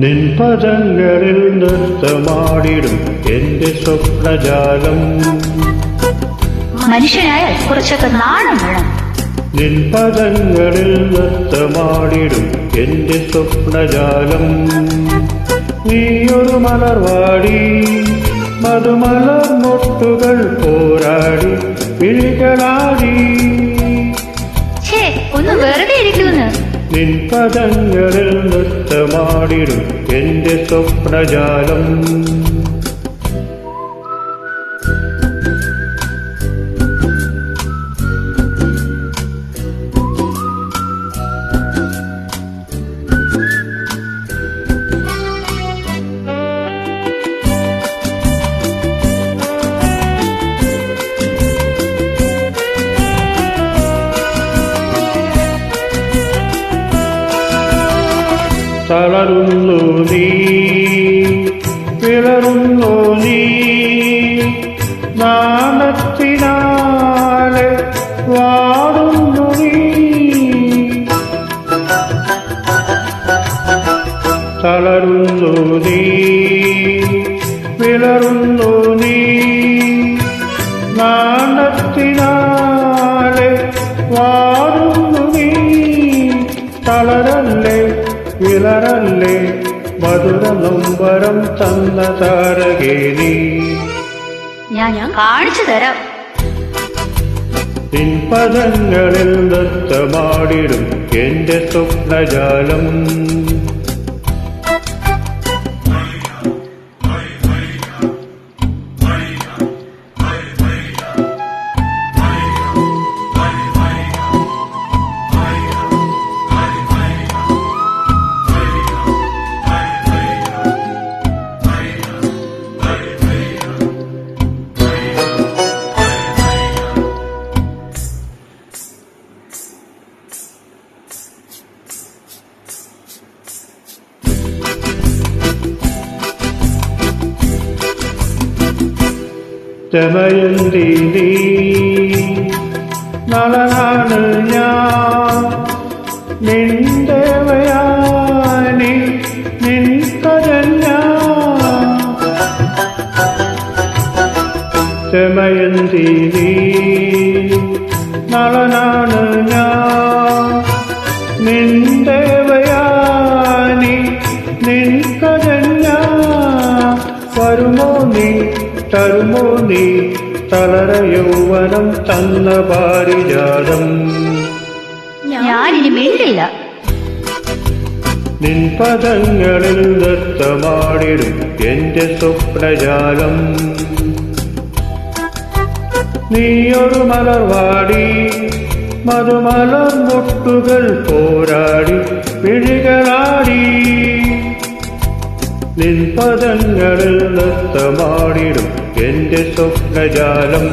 നിൻ പദങ്ങളിൽ നൃത്തമാടിടും എന്റെ സ്വപ്നജാലം. മനുഷ്യനായാൽ കുറച്ചൊക്കെ നാണം വേണം. നിൻ പദങ്ങളിൽ നൃത്തമാടിടും എന്റെ സ്വപ്നജാലം. നീയൊരു മലർവാടി മധുമലർ മൊട്ടുകൾ പോരാടി വിളികളാടി. ഒന്ന് വെറുതെ ഇരിക്കുന്നു. നിൻ പദങ്ങളിൽ നൃത്തമാടിടും എന്റെ സ്വപ്നജാലം. തളരുന്നു നീ, പിളരുന്നു നീ, നാണത്തിനാലെ വാടുന്നു നീ. തളരുന്നു നീ, പിളരുന്നു നീ, നാണത്തിനാലെ വാടുന്നു നീ. തളരല്ലേ വിളറല്ലേ മധുര നൊമ്പരം തന്ന താരകേ നീ. ഞാൻ കാണിച്ചു തരാം. നിൻ പദങ്ങളിൽ നൃത്തമാടിടും എന്റെ സ്വപ്നജാലം. ദമയന്തി നീ, നളനാണ് ഞാൻ, നിന്റെവയാനി നിൻ കരഞ്ഞാ. ദമയന്തി നീ, നളനാണ് ഞാൻ, നിന്റെവയാനി നിൻ കരഞ്ഞാ. വരുമോ നീ തരുമോ നീ തളര യൗവനം തന്ന പാരിജാതം. ഞാനിനി മിണ്ടില്ല. നിൻ പദങ്ങളിൽ നൃത്തമാടിടും എന്റെ സ്വപ്നജാലം. നീയൊരു മലർവാടി മധുമലർ മൊട്ടുകൾ പോരാടി വിളികളാടി. നിൻ പദങ്ങളിൽ നൃത്തമാടിടും എന്റെ സ്വപ്നജാലം.